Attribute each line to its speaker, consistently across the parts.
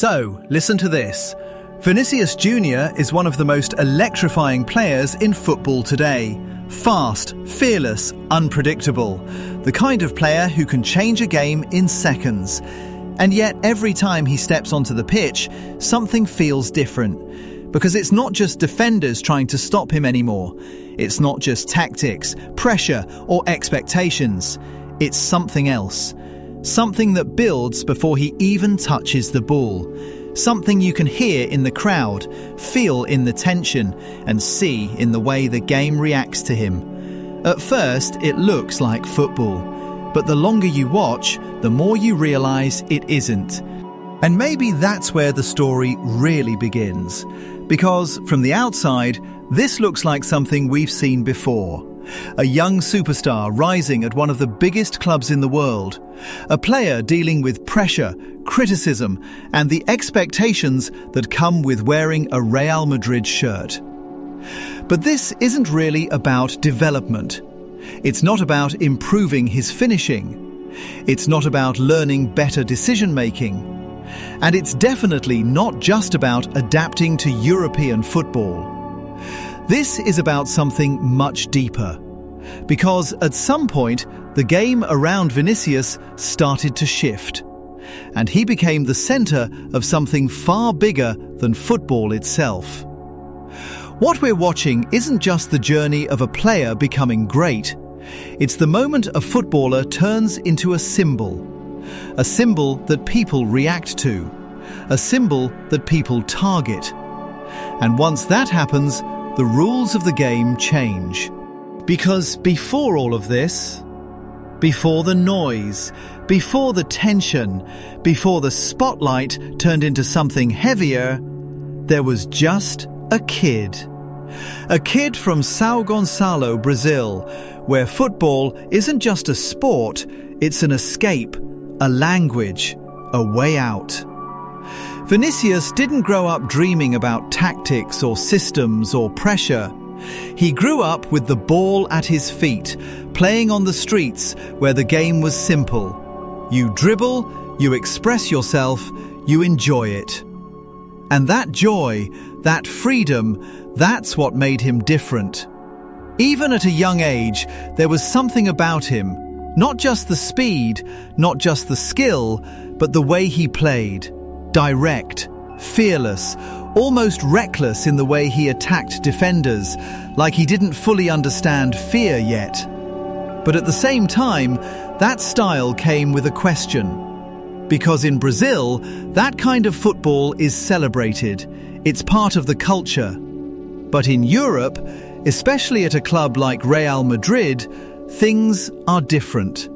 Speaker 1: So, listen to this. Vinicius Jr. is one of the most electrifying players in football today. Fast, fearless, unpredictable. The kind of player who can change a game in seconds. And yet, every time he steps onto the pitch, something feels different. Because it's not just defenders trying to stop him anymore. It's not just tactics, pressure, or expectations. It's something else. Something that builds before he even touches the ball. Something you can hear in the crowd, feel in the tension, and see in the way the game reacts to him. At first, it looks like football, but the longer you watch, the more you realize it isn't. And maybe that's where the story really begins. Because from the outside, this looks like something we've seen before. A young superstar rising at one of the biggest clubs in the world. A player dealing with pressure, criticism, and the expectations that come with wearing a Real Madrid shirt. But this isn't really about development. It's not about improving his finishing. It's not about learning better decision-making. And it's definitely not just about adapting to European football. This is about something much deeper. Because at some point, the game around Vinicius started to shift. And he became the center of something far bigger than football itself. What we're watching isn't just the journey of a player becoming great. It's the moment a footballer turns into a symbol. A symbol that people react to. A symbol that people target. And once that happens, the rules of the game change. Because before all of this, before the noise, before the tension, before the spotlight turned into something heavier, there was just a kid. A kid from São Gonçalo, Brazil, where football isn't just a sport, it's an escape, a language, a way out. Vinicius didn't grow up dreaming about tactics or systems or pressure. He grew up with the ball at his feet, playing on the streets where the game was simple. You dribble, you express yourself, you enjoy it. And that joy, that freedom, that's what made him different. Even at a young age, there was something about him, not just the speed, not just the skill, but the way he played. Direct, fearless, almost reckless in the way he attacked defenders, like he didn't fully understand fear yet. But at the same time, that style came with a question. Because in Brazil, that kind of football is celebrated. It's part of the culture. But in Europe, especially at a club like Real Madrid, things are different.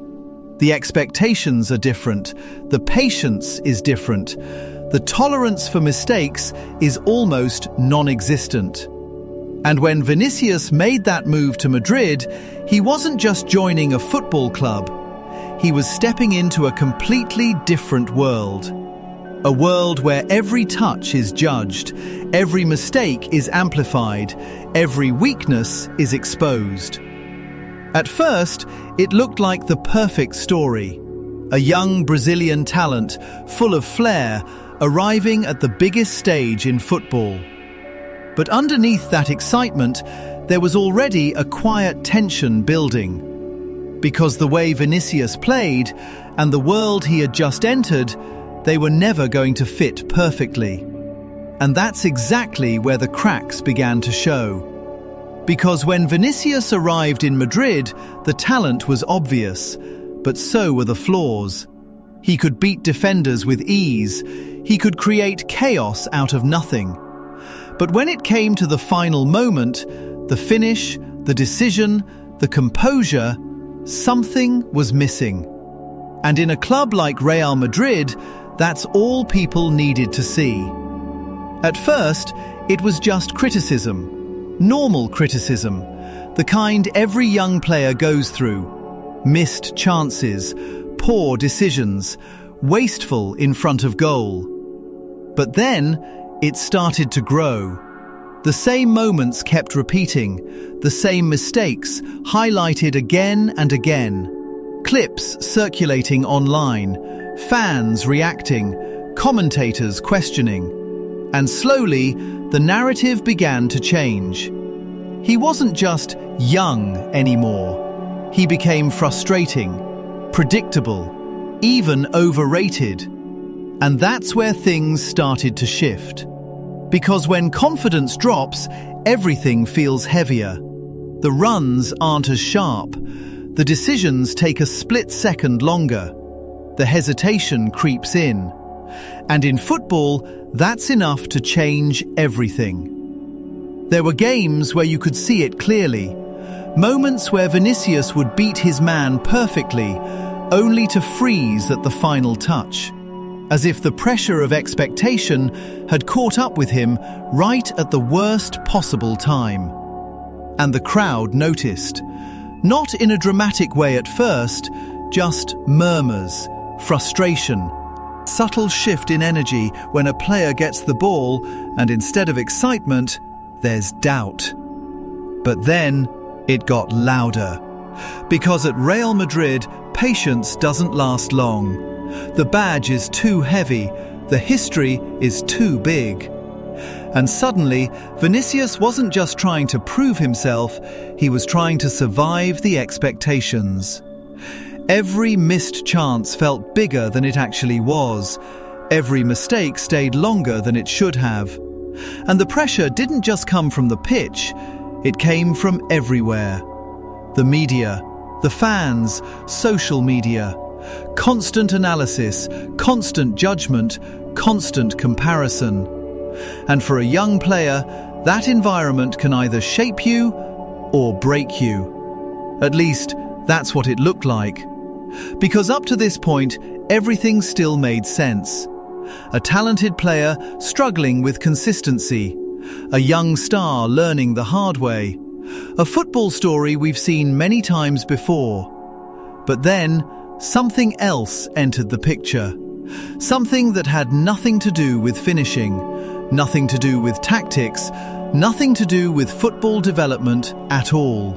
Speaker 1: The expectations are different. The patience is different. The tolerance for mistakes is almost non-existent. And when Vinicius made that move to Madrid, he wasn't just joining a football club. He was stepping into a completely different world. A world where every touch is judged, every mistake is amplified, every weakness is exposed. At first, it looked like the perfect story. A young Brazilian talent, full of flair, arriving at the biggest stage in football. But underneath that excitement, there was already a quiet tension building. Because the way Vinicius played, and the world he had just entered, they were never going to fit perfectly. And that's exactly where the cracks began to show. Because when Vinicius arrived in Madrid, the talent was obvious, but so were the flaws. He could beat defenders with ease. He could create chaos out of nothing. But when it came to the final moment, the finish, the decision, the composure, something was missing. And in a club like Real Madrid, that's all people needed to see. At first, it was just criticism. Normal criticism, the kind every young player goes through. Missed chances, poor decisions, wasteful in front of goal. But then, it started to grow. The same moments kept repeating, the same mistakes highlighted again and again. Clips circulating online, fans reacting, commentators questioning. And slowly, the narrative began to change. He wasn't just young anymore. He became frustrating, predictable, even overrated. And that's where things started to shift. Because when confidence drops, everything feels heavier. The runs aren't as sharp. The decisions take a split second longer. The hesitation creeps in. And in football, that's enough to change everything. There were games where you could see it clearly. Moments where Vinicius would beat his man perfectly, only to freeze at the final touch. As if the pressure of expectation had caught up with him right at the worst possible time. And the crowd noticed. Not in a dramatic way at first, just murmurs, frustration, subtle shift in energy when a player gets the ball, and instead of excitement, there's doubt. But then it got louder. Because at Real Madrid, patience doesn't last long. The badge is too heavy, the history is too big. And suddenly, Vinicius wasn't just trying to prove himself, he was trying to survive the expectations. Every missed chance felt bigger than it actually was. Every mistake stayed longer than it should have. And the pressure didn't just come from the pitch, it came from everywhere. The media, the fans, social media. Constant analysis, constant judgment, constant comparison. And for a young player, that environment can either shape you or break you. At least, that's what it looked like. Because up to this point, everything still made sense. A talented player struggling with consistency. A young star learning the hard way. A football story we've seen many times before. But then, something else entered the picture. Something that had nothing to do with finishing, nothing to do with tactics, nothing to do with football development at all.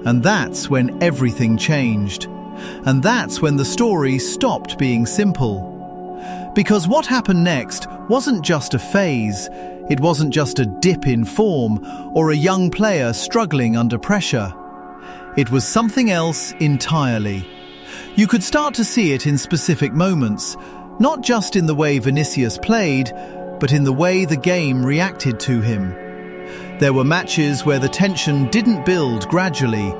Speaker 1: And that's when everything changed. And that's when the story stopped being simple. Because what happened next wasn't just a phase, it wasn't just a dip in form or a young player struggling under pressure. It was something else entirely. You could start to see it in specific moments, not just in the way Vinicius played, but in the way the game reacted to him. There were matches where the tension didn't build gradually.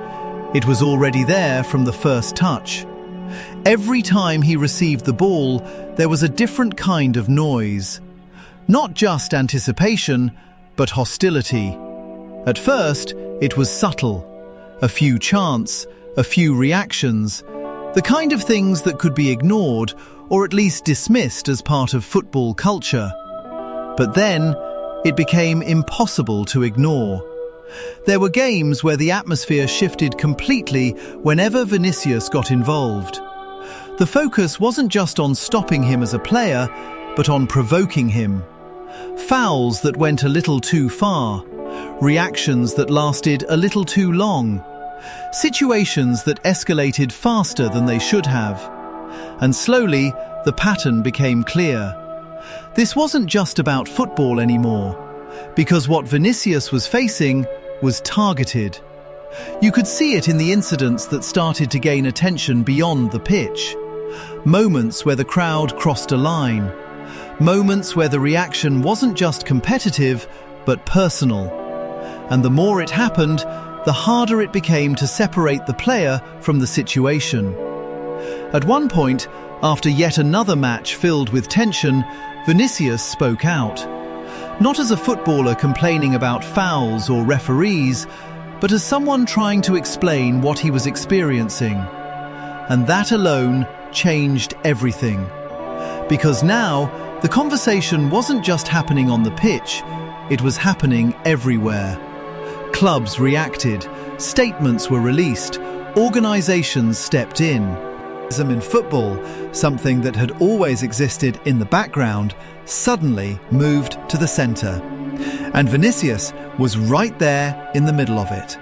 Speaker 1: It was already there from the first touch. Every time he received the ball, there was a different kind of noise. Not just anticipation, but hostility. At first, it was subtle. A few chants, a few reactions, the kind of things that could be ignored or at least dismissed as part of football culture. But then, it became impossible to ignore. There were games where the atmosphere shifted completely whenever Vinicius got involved. The focus wasn't just on stopping him as a player, but on provoking him. Fouls that went a little too far, reactions that lasted a little too long, situations that escalated faster than they should have. And slowly, the pattern became clear. This wasn't just about football anymore, because what Vinicius was facing was targeted. You could see it in the incidents that started to gain attention beyond the pitch. Moments where the crowd crossed a line. Moments where the reaction wasn't just competitive, but personal. And the more it happened, the harder it became to separate the player from the situation. At one point, after yet another match filled with tension, Vinicius spoke out. Not as a footballer complaining about fouls or referees, but as someone trying to explain what he was experiencing. And that alone changed everything. Because now, the conversation wasn't just happening on the pitch, it was happening everywhere. Clubs reacted, statements were released, organizations stepped in. In football, something that had always existed in the background, suddenly moved to the center. And Vinicius was right there in the middle of it.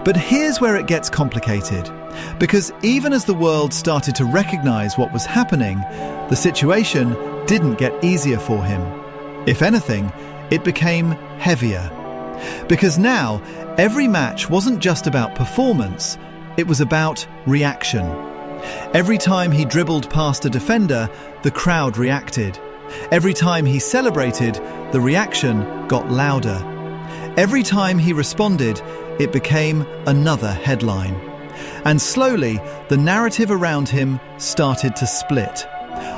Speaker 1: But here's where it gets complicated. Because even as the world started to recognize what was happening, the situation didn't get easier for him. If anything, it became heavier. Because now, every match wasn't just about performance, it was about reaction. Every time he dribbled past a defender, the crowd reacted. Every time he celebrated, the reaction got louder. Every time he responded, it became another headline. And slowly, the narrative around him started to split.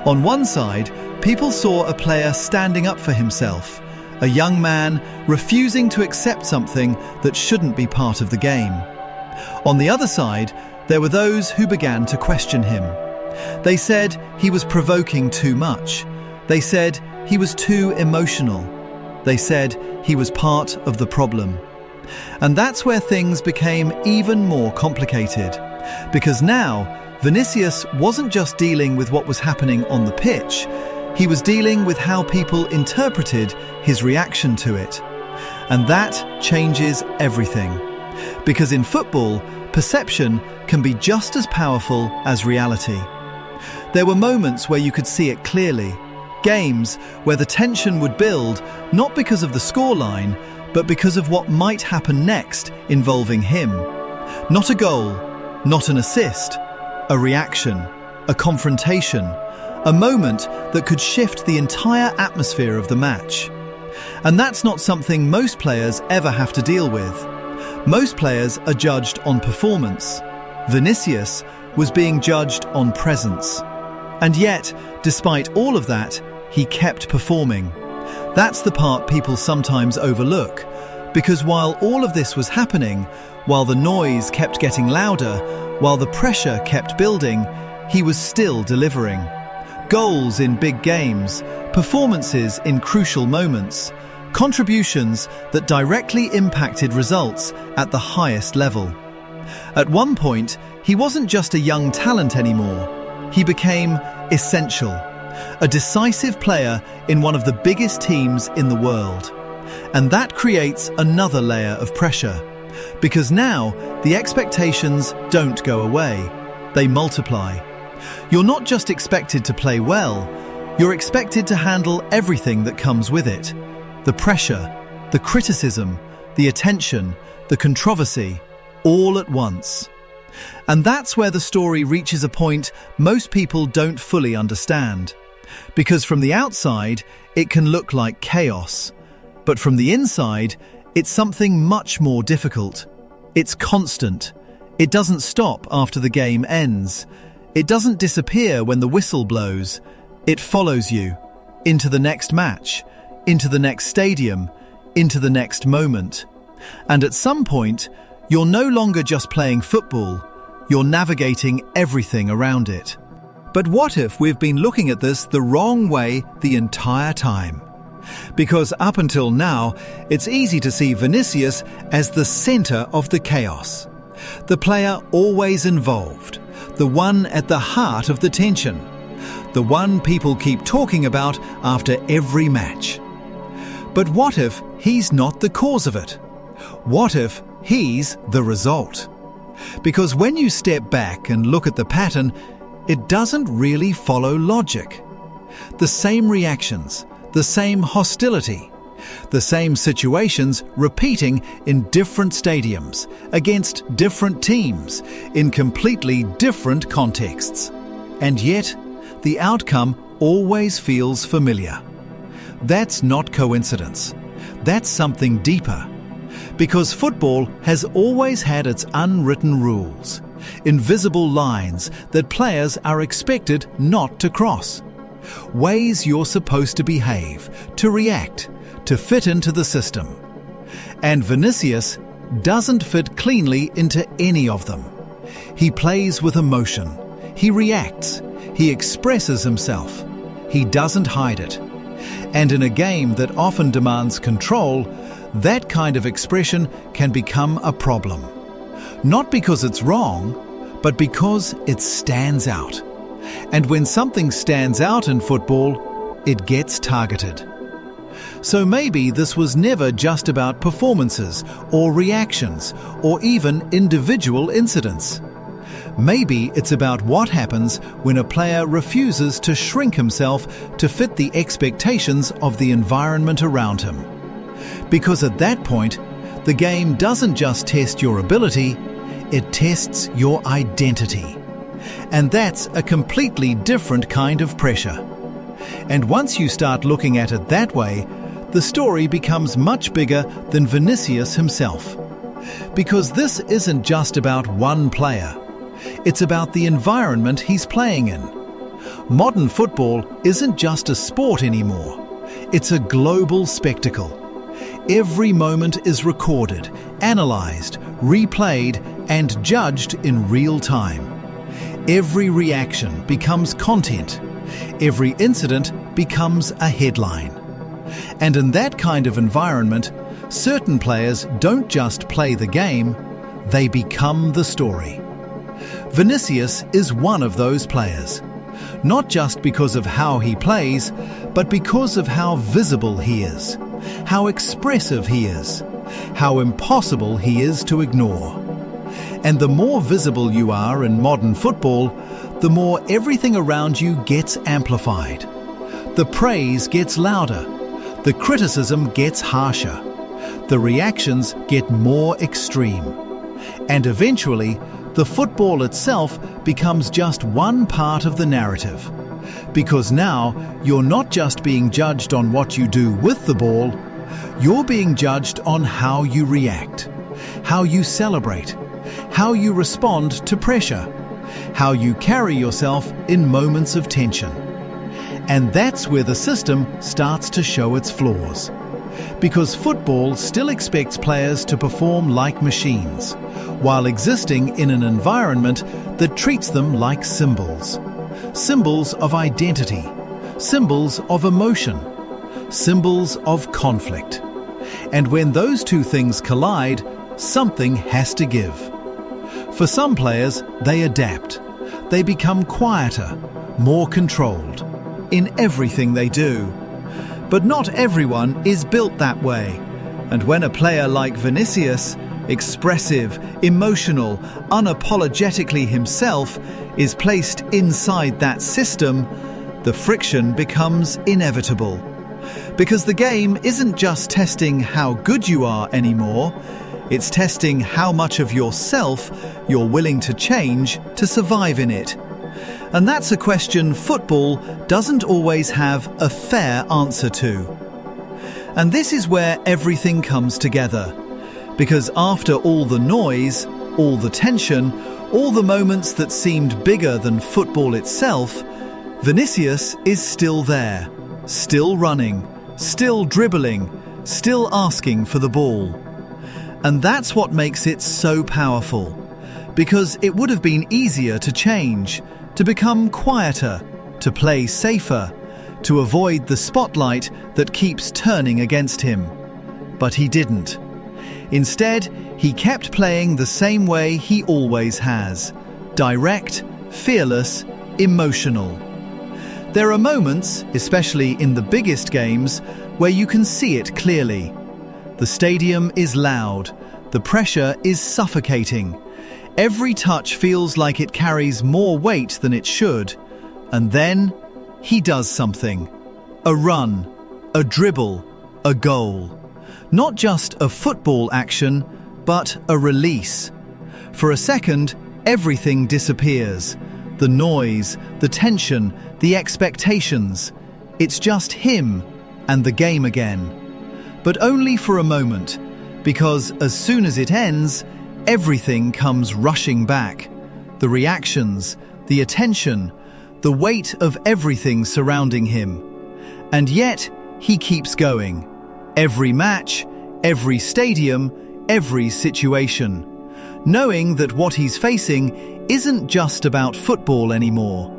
Speaker 1: On one side, people saw a player standing up for himself, a young man refusing to accept something that shouldn't be part of the game. On the other side, there were those who began to question him. They said he was provoking too much. They said he was too emotional. They said he was part of the problem. And that's where things became even more complicated. Because now, Vinicius wasn't just dealing with what was happening on the pitch, he was dealing with how people interpreted his reaction to it. And that changes everything. Because in football, perception can be just as powerful as reality. There were moments where you could see it clearly. Games where the tension would build, not because of the scoreline, but because of what might happen next involving him. Not a goal, not an assist, a reaction, a confrontation, a moment that could shift the entire atmosphere of the match. And that's not something most players ever have to deal with. Most players are judged on performance. Vinicius was being judged on presence. And yet, despite all of that, he kept performing. That's the part people sometimes overlook, because while all of this was happening, while the noise kept getting louder, while the pressure kept building, he was still delivering. Goals in big games, performances in crucial moments, contributions that directly impacted results at the highest level. At one point, he wasn't just a young talent anymore. He became essential, a decisive player in one of the biggest teams in the world. And that creates another layer of pressure, because now the expectations don't go away, they multiply. You're not just expected to play well, you're expected to handle everything that comes with it. The pressure, the criticism, the attention, the controversy, all at once. And that's where the story reaches a point most people don't fully understand. Because from the outside, it can look like chaos. But from the inside, it's something much more difficult. It's constant. It doesn't stop after the game ends. It doesn't disappear when the whistle blows. It follows you into the next match, into the next stadium, into the next moment. And at some point, you're no longer just playing football, you're navigating everything around it. But what if we've been looking at this the wrong way the entire time? Because up until now, it's easy to see Vinicius as the center of the chaos. The player always involved, the one at the heart of the tension, the one people keep talking about after every match. But what if he's not the cause of it? What if he's the result? Because when you step back and look at the pattern, it doesn't really follow logic. The same reactions, the same hostility, the same situations repeating in different stadiums, against different teams, in completely different contexts. And yet, the outcome always feels familiar. That's not coincidence. That's something deeper. Because football has always had its unwritten rules, invisible lines that players are expected not to cross. Ways you're supposed to behave, to react, to fit into the system. And Vinicius doesn't fit cleanly into any of them. He plays with emotion. He reacts. He expresses himself. He doesn't hide it. And in a game that often demands control, that kind of expression can become a problem. Not because it's wrong, but because it stands out. And when something stands out in football, it gets targeted. So maybe this was never just about performances or reactions or even individual incidents. Maybe it's about what happens when a player refuses to shrink himself to fit the expectations of the environment around him. Because at that point, the game doesn't just test your ability, it tests your identity. And that's a completely different kind of pressure. And once you start looking at it that way, the story becomes much bigger than Vinicius himself. Because this isn't just about one player. It's about the environment he's playing in. Modern football isn't just a sport anymore. It's a global spectacle. Every moment is recorded, analysed, replayed, and judged in real time. Every reaction becomes content. Every incident becomes a headline. And in that kind of environment, certain players don't just play the game, they become the story. Vinicius is one of those players. Not just because of how he plays, but because of how visible he is, how expressive he is, how impossible he is to ignore. And the more visible you are in modern football, the more everything around you gets amplified. The praise gets louder, the criticism gets harsher, the reactions get more extreme. And eventually, the football itself becomes just one part of the narrative. Because now, you're not just being judged on what you do with the ball, you're being judged on how you react, how you celebrate, how you respond to pressure, how you carry yourself in moments of tension. And that's where the system starts to show its flaws. Because football still expects players to perform like machines, while existing in an environment that treats them like symbols. Symbols of identity, symbols of emotion, symbols of conflict. And when those two things collide, something has to give. For some players, they adapt. They become quieter, more controlled, in everything they do. But not everyone is built that way. And when a player like Vinicius, expressive, emotional, unapologetically himself, is placed inside that system, the friction becomes inevitable. Because the game isn't just testing how good you are anymore, it's testing how much of yourself you're willing to change to survive in it. And that's a question football doesn't always have a fair answer to. And this is where everything comes together. Because after all the noise, all the tension, all the moments that seemed bigger than football itself, Vinicius is still there, still running, still dribbling, still asking for the ball. And that's what makes it so powerful. Because it would have been easier to change, to become quieter, to play safer, to avoid the spotlight that keeps turning against him. But he didn't. Instead, he kept playing the same way he always has. Direct, fearless, emotional. There are moments, especially in the biggest games, where you can see it clearly. The stadium is loud. The pressure is suffocating. Every touch feels like it carries more weight than it should. And then, he does something. A run, a dribble, a goal. Not just a football action, but a release. For a second, everything disappears. The noise, the tension, the expectations. It's just him and the game again. But only for a moment, because as soon as it ends, everything comes rushing back. The reactions, the attention, the weight of everything surrounding him. And yet, he keeps going. Every match, every stadium, every situation. Knowing that what he's facing isn't just about football anymore.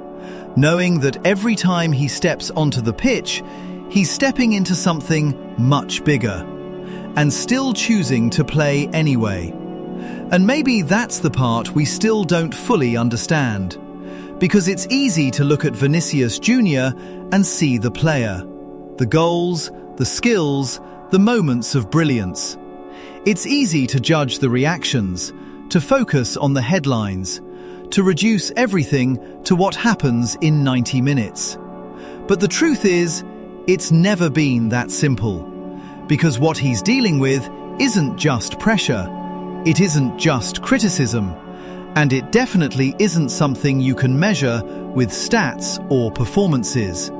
Speaker 1: Knowing that every time he steps onto the pitch, he's stepping into something much bigger. And still choosing to play anyway. And maybe that's the part we still don't fully understand. Because it's easy to look at Vinicius Jr. and see the player. The goals, the skills, the moments of brilliance. It's easy to judge the reactions, to focus on the headlines, to reduce everything to what happens in 90 minutes. But the truth is, it's never been that simple. Because what he's dealing with isn't just pressure, it isn't just criticism, and it definitely isn't something you can measure with stats or performances.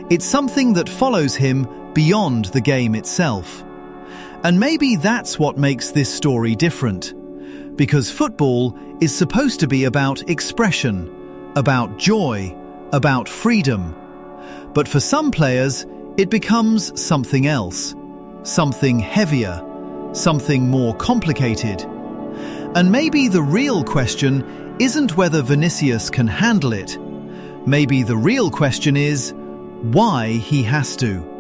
Speaker 1: It's something that follows him beyond the game itself. And maybe that's what makes this story different. Because football is supposed to be about expression, about joy, about freedom. But for some players, it becomes something else, something heavier, something more complicated. And maybe the real question isn't whether Vinicius can handle it. Maybe the real question is why he has to.